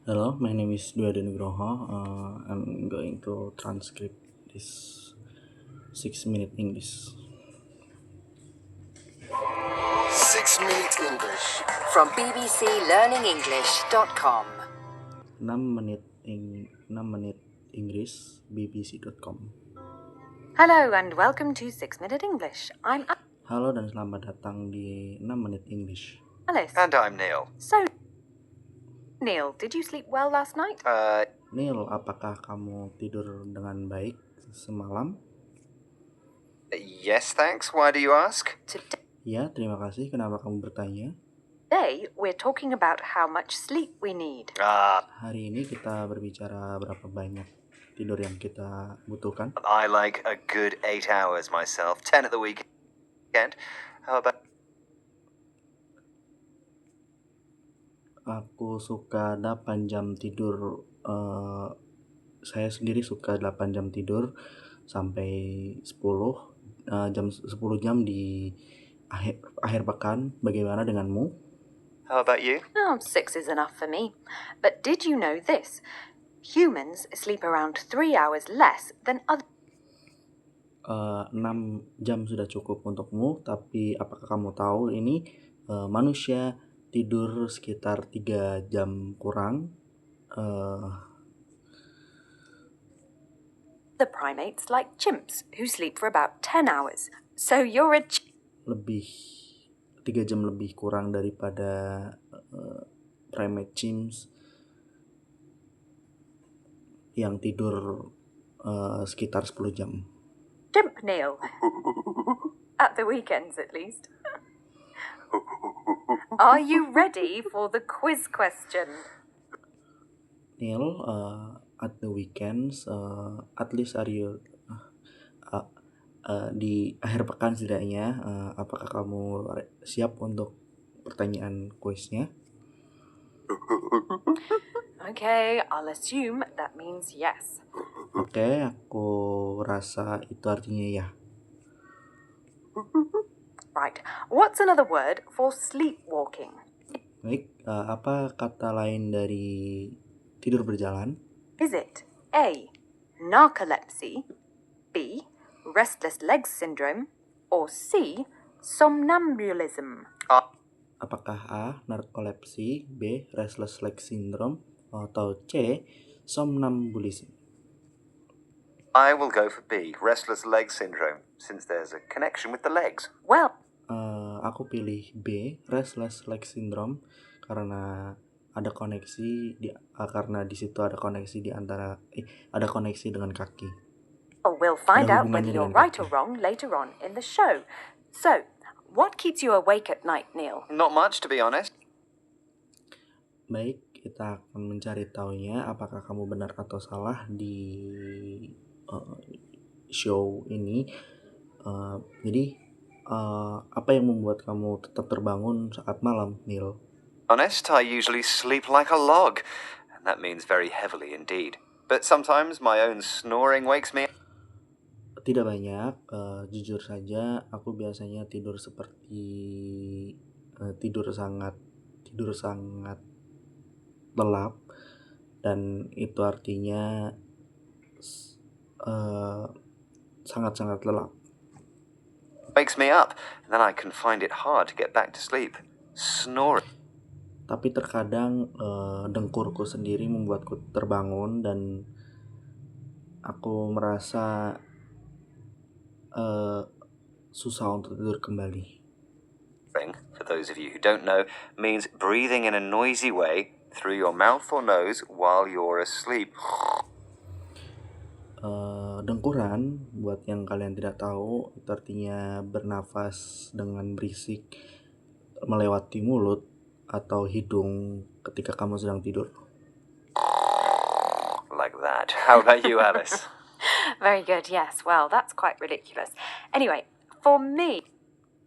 Hello, my name is Dwi Adi Nugroho. I'm going to transcribe this 6-minute English. 6-Minute English from bbclearningenglish.com. 6 menit Inggris bbc.com. Hello and welcome to 6-Minute English. I'm Halo dan selamat datang di 6 menit English. Alice. And I'm Neil. So, Neil, did you sleep well last night? Neil, apakah kamu tidur dengan baik semalam? Yes, thanks. Why do you ask? Ya, terima kasih. Kenapa kamu bertanya? Today, we're talking about how much sleep we need. Hari ini kita berbicara berapa banyak tidur yang kita butuhkan. I like a good 8 hours myself. 10 at the weekend. How about... Aku suka 8 jam tidur. Saya sendiri suka 8 jam tidur sampai 10 jam di akhir pekan. Bagaimana denganmu? How about you? 6 is enough for me. But did you know this? Humans sleep around 3 hours less than other... 6 jam sudah cukup untukmu, tapi apakah kamu tahu ini manusia tidur sekitar 3 jam kurang. The primates like chimps who sleep for about 10 hours. So you're a 3 jam lebih kurang daripada primate chimps yang tidur sekitar 10 jam. chimp, Neil. At the weekends, at least. Are you ready for the quiz question? Neil, at the weekends, at least are you di akhir pekan setidaknya, apakah kamu siap untuk pertanyaan kuisnya? Okay, I'll assume that means yes. Oke, aku rasa itu artinya ya. Right. What's another word for sleepwalking? Baik, apa kata lain dari tidur berjalan? Is it A, narcolepsy, B, restless legs syndrome, or C, somnambulism? Apakah A. narkolepsi, B. restless leg syndrome, atau C. somnambulism? I will go for B, restless leg syndrome, since there's a connection with the legs. Well, Aku pilih B, restless leg syndrome, karena ada koneksi karena di situ ada koneksi ada koneksi dengan kaki. we'll find Ada out whether hubungannya you're dengan right kaki. or wrong later on in the show. So, what keeps you awake at night, Neil? Not much, to be honest. Baik, kita akan mencari tahunya apakah kamu benar atau salah di show ini. Jadi apa yang membuat kamu tetap terbangun saat malam, Neil? Honest, I usually sleep like a log, and that means very heavily indeed. But sometimes my own snoring wakes me up. Tidak banyak, jujur saja aku biasanya tidur seperti tidur sangat lelap, dan itu artinya sangat-sangat lelap. Wakes me up, and then I can find it hard to get back to sleep. Snoring. Tapi terkadang dengkurku sendiri membuatku terbangun dan aku merasa susah untuk tidur kembali. For those of you who don't know, means breathing in a noisy way through your mouth or nose while you're asleep. Dengkuran, buat yang kalian tidak tahu, itu artinya bernafas dengan berisik melewati mulut atau hidung ketika kamu sedang tidur. Like that. How about you, Alice? Very good, yes. Well, that's quite ridiculous. Anyway, for me...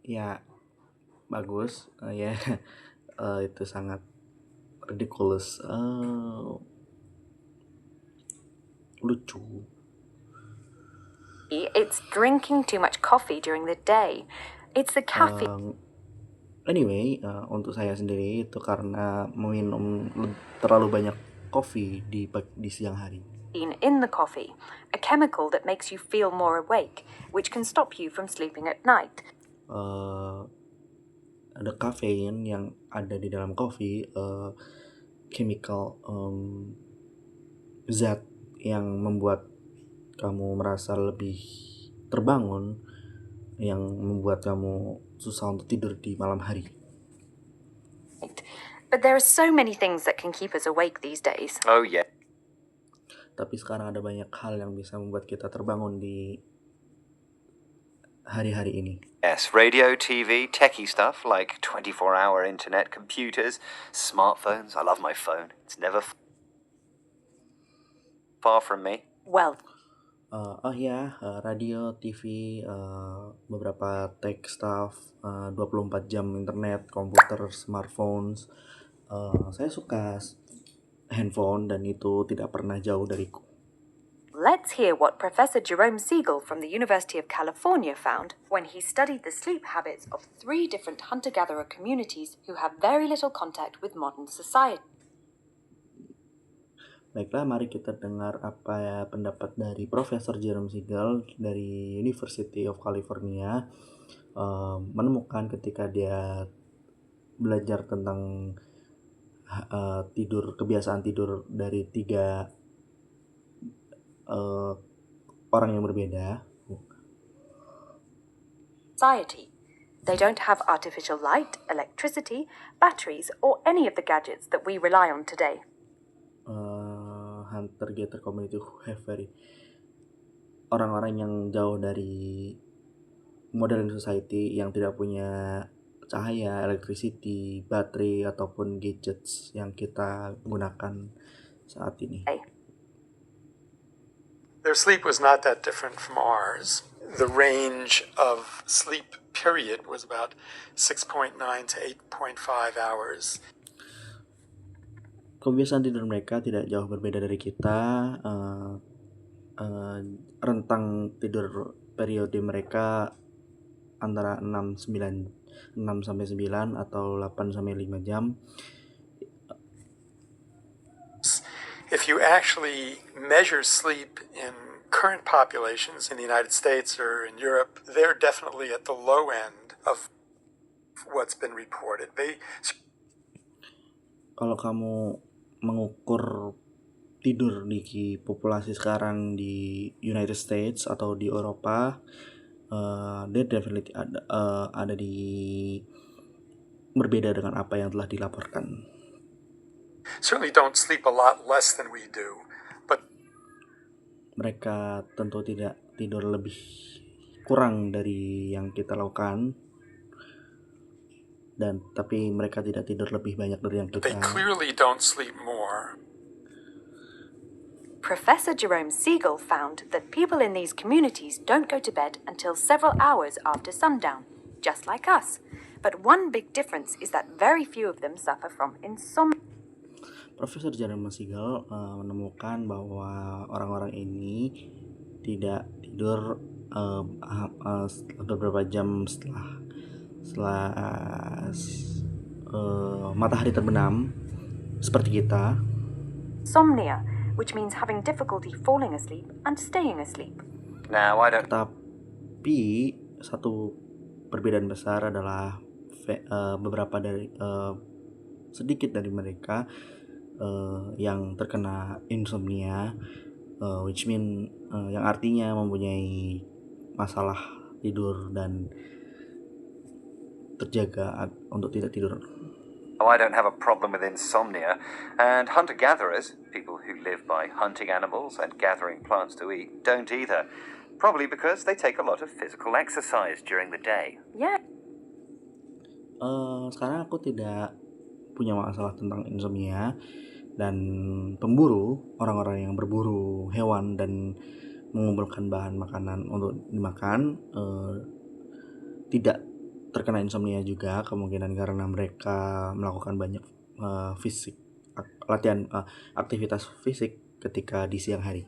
Ya, bagus. Ya, itu sangat ridiculous. Lucu. It's drinking too much coffee during the day. It's the caffeine... Anyway, untuk saya sendiri itu karena meminum terlalu banyak kopi di siang hari. In the coffee, a chemical that makes you feel more awake, which can stop you from sleeping at night. Ada kafein yang ada di dalam kopi, chemical, zat yang membuat kamu merasa lebih terbangun, yang membuat kamu susah untuk tidur di malam hari. But there are so many things that can keep us awake these days. Oh, yeah. Tapi sekarang ada banyak hal yang bisa membuat kita terbangun di hari-hari ini. Yes, radio, TV, techie stuff like 24-hour internet, computers, smartphones. I love my phone. It's never far from me. Well, radio, TV, beberapa tech stuff, 24 jam internet, komputer, smartphones. Saya suka handphone dan itu tidak pernah jauh dariku. let's hear what Professor Jerome Siegel from the University of California found when he studied the sleep habits of 3 different hunter-gatherer communities who have very little contact with modern society. Baiklah, mari kita dengar apa pendapat dari Profesor Jerome Siegel dari University of California, menemukan ketika dia belajar tentang kebiasaan tidur dari 3 orang yang berbeda. Society. They don't have artificial light, electricity, batteries, or any of the gadgets that we rely on today. Hunter-gatherer community who have orang-orang yang jauh dari modern society, yang tidak punya cahaya, electricity, baterai, ataupun gadgets yang kita gunakan saat ini. Their sleep was not that different from ours. The range of sleep period was about 6.9 to 8.5 hours. Kebiasaan tidur mereka tidak jauh berbeda dari kita. Rentang tidur periode mereka antara 6 sampai 9 atau 8 sampai 5 jam. If you actually measure sleep in current populations in the United States or in Europe, they're definitely at the low end of what's been reported. Kalau kamu mengukur tidur di populasi sekarang di United States atau di Eropa, they definitely ada di berbeda dengan apa yang telah dilaporkan. Certainly don't sleep a lot less than we do, but mereka tentu tidak tidur lebih kurang dari yang kita lakukan, tapi mereka tidak tidur lebih banyak dari yang kita. They clearly don't sleep more. Professor Jerome Siegel found that people in these communities don't go to bed until several hours after sundown, just like us. But one big difference is that very few of them suffer from insomnia. Profesor Jerome Siegel menemukan bahwa orang-orang ini tidak tidur beberapa jam setelah matahari terbenam seperti kita. Insomnia, which means having difficulty falling asleep and staying asleep. Now, I don't... Tapi satu perbedaan besar adalah sedikit dari mereka yang terkena insomnia, which mean yang artinya mempunyai masalah tidur dan terjaga untuk tidak tidur. I don't have a problem with insomnia, and hunter-gatherers, people who live by hunting animals and gathering plants to eat, don't either. Probably because they take a lot of physical exercise during the day. Yeah. Sekarang aku tidak punya masalah tentang insomnia, dan pemburu, orang-orang yang berburu hewan dan mengumpulkan bahan makanan untuk dimakan, tidak terkena insomnia juga, kemungkinan karena mereka melakukan banyak aktivitas fisik ketika di siang hari.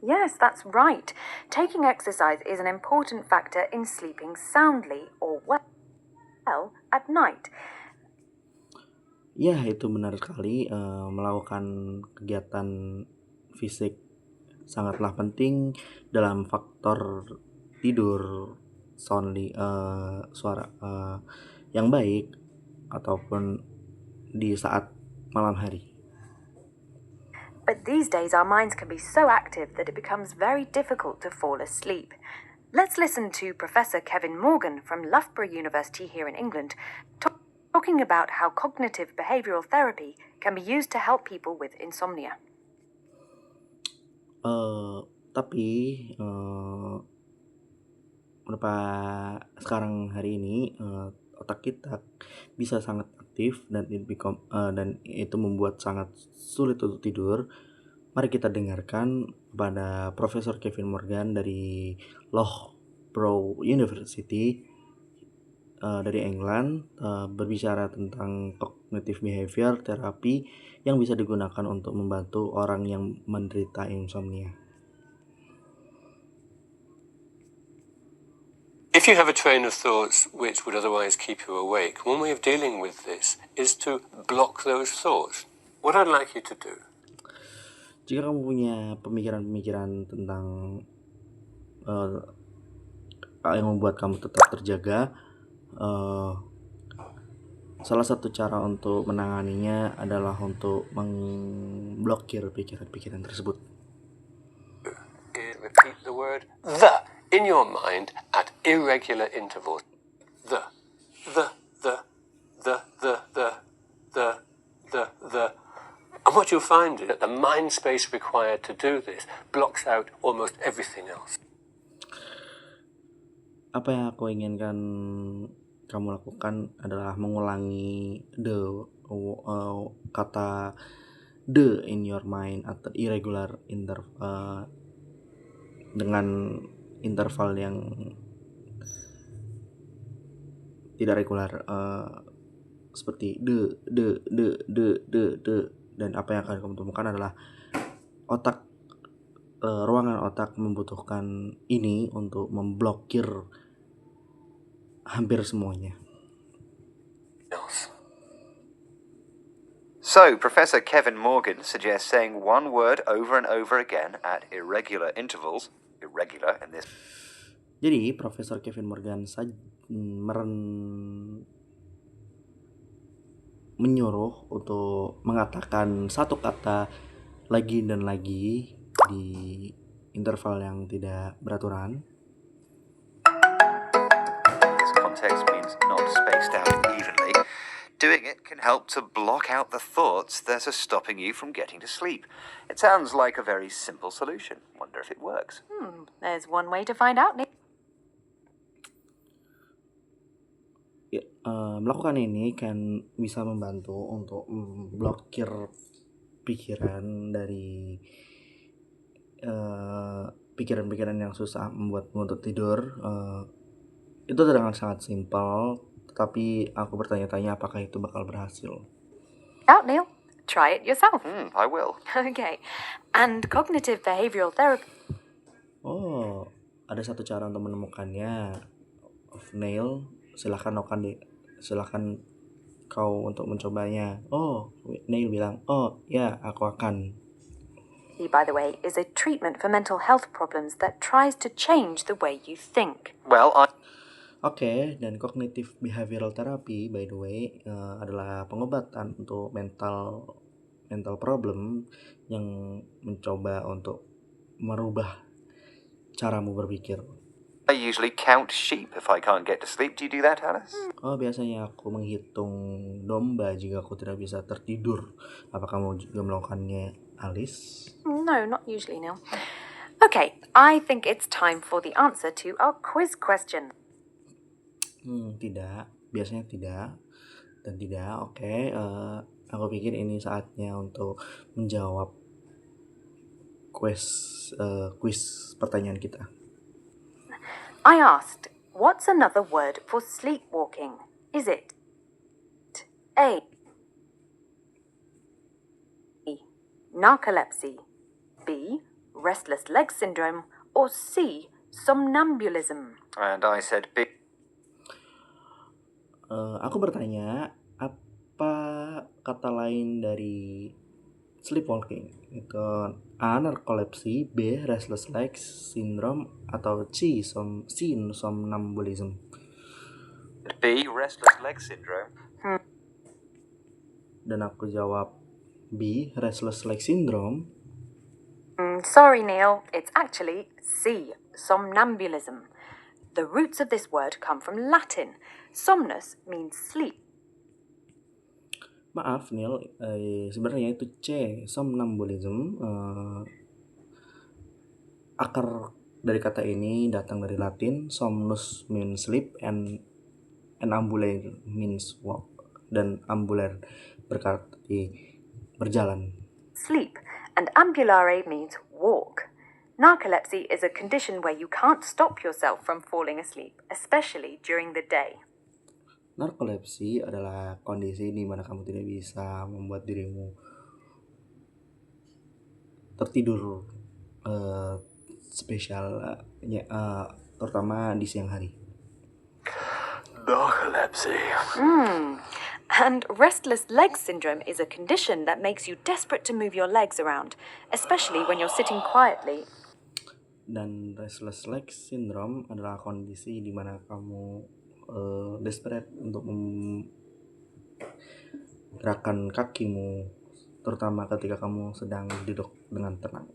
Yes, that's right. Taking exercise is an important factor in sleeping soundly or well at night. Ya, itu benar sekali. Melakukan kegiatan fisik sangatlah penting dalam faktor tidur suara yang baik ataupun di saat malam hari. But these days our minds can be so active that it becomes very difficult to fall asleep. Let's listen to Professor Kevin Morgan from Loughborough University here in England talking about how cognitive behavioral therapy can be used to help people with insomnia. Tapi beberapa sekarang hari ini otak kita bisa sangat aktif dan itu membuat sangat sulit untuk tidur. Mari kita dengarkan pada Profesor Kevin Morgan dari Loughborough University dari England berbicara tentang cognitive behavior therapy yang bisa digunakan untuk membantu orang yang menderita insomnia. If you have a train of thoughts which would otherwise keep you awake, one way of dealing with this is to block those thoughts. What I'd like you to do. Jika kamu punya pemikiran-pemikiran tentang yang membuat kamu tetap terjaga, salah satu cara untuk menanganinya adalah untuk memblokir pikiran-pikiran tersebut. Repeat the word the in your mind at irregular intervals. The. And what you'll find is that the mind space required to do this blocks out almost everything else. Apa yang aku inginkan kamu lakukan adalah mengulangi kata the in your mind atau irregular dengan interval yang tidak regular, seperti de, dan apa yang akan kamu temukan adalah ruangan otak membutuhkan ini untuk memblokir hampir semuanya. So, Professor Kevin Morgan suggests saying one word over and over again at irregular intervals. Irregular in this. Jadi, Profesor Kevin Morgan menyuruh untuk mengatakan satu kata lagi dan lagi di interval yang tidak beraturan. This context means not spaced out evenly. Doing it can help to block out the thoughts that are stopping you from getting to sleep. It sounds like a very simple solution. Wonder if it works. There's one way to find out, Nick. Melakukan ini kan bisa membantu untuk memblokir pikiran dari pikiran-pikiran yang susah membuatmu untuk tidur. Itu dengan sangat simpel, tetapi aku bertanya-tanya apakah itu bakal berhasil. Out, Neil. Try it yourself. I will. Okay. And cognitive behavioral therapy. Oh, ada satu cara untuk menemukannya. Neil, silahkan kau untuk mencobanya. Oh, Neil bilang, oh ya, aku akan. By the way, is a treatment for mental health problems that tries to change the way you think. Well, Oke, dan cognitive behavioral therapy, by the way, adalah pengobatan untuk mental problem yang mencoba untuk merubah caramu berpikir. I usually count sheep if I can't get to sleep. Do you do that, Alice? Oh, biasanya aku menghitung domba jika aku tidak bisa tertidur. Apa kamu juga melakukannya, Alice? No, not usually, Neil. Okay, I think it's time for the answer to our quiz question. Tidak, biasanya tidak dan tidak. Oke, aku pikir ini saatnya untuk menjawab quiz pertanyaan kita. I asked, what's another word for sleepwalking? Is it A, narcolepsy, B, restless leg syndrome, or C, somnambulism? And I said B. Aku bertanya, apa kata lain dari sleepwalking, itu A. narcolepsy, B. restless legs syndrome, atau C. somnambulism. B. Restless leg syndrome. Dan aku jawab B. restless leg syndrome. Sorry, Neil. It's actually C. Somnambulism. The roots of this word come from Latin. Somnus means sleep. Maaf Neil, sebenarnya itu C. somnambulism. Akar dari kata ini datang dari Latin. Somnus means sleep and ambulare means walk, dan ambulare berarti berjalan. Sleep, and ambulare means walk. Narcolepsy is a condition where you can't stop yourself from falling asleep, especially during the day. Narkolepsi adalah kondisi di mana kamu tidak bisa membuat dirimu tertidur spesial, terutama di siang hari. Narcolepsy. And restless leg syndrome is a condition that makes you desperate to move your legs around, especially when you're sitting quietly. Dan restless leg syndrome adalah kondisi di mana kamu desperate untuk menggerakkan kakimu, terutama ketika kamu sedang duduk dengan tenang.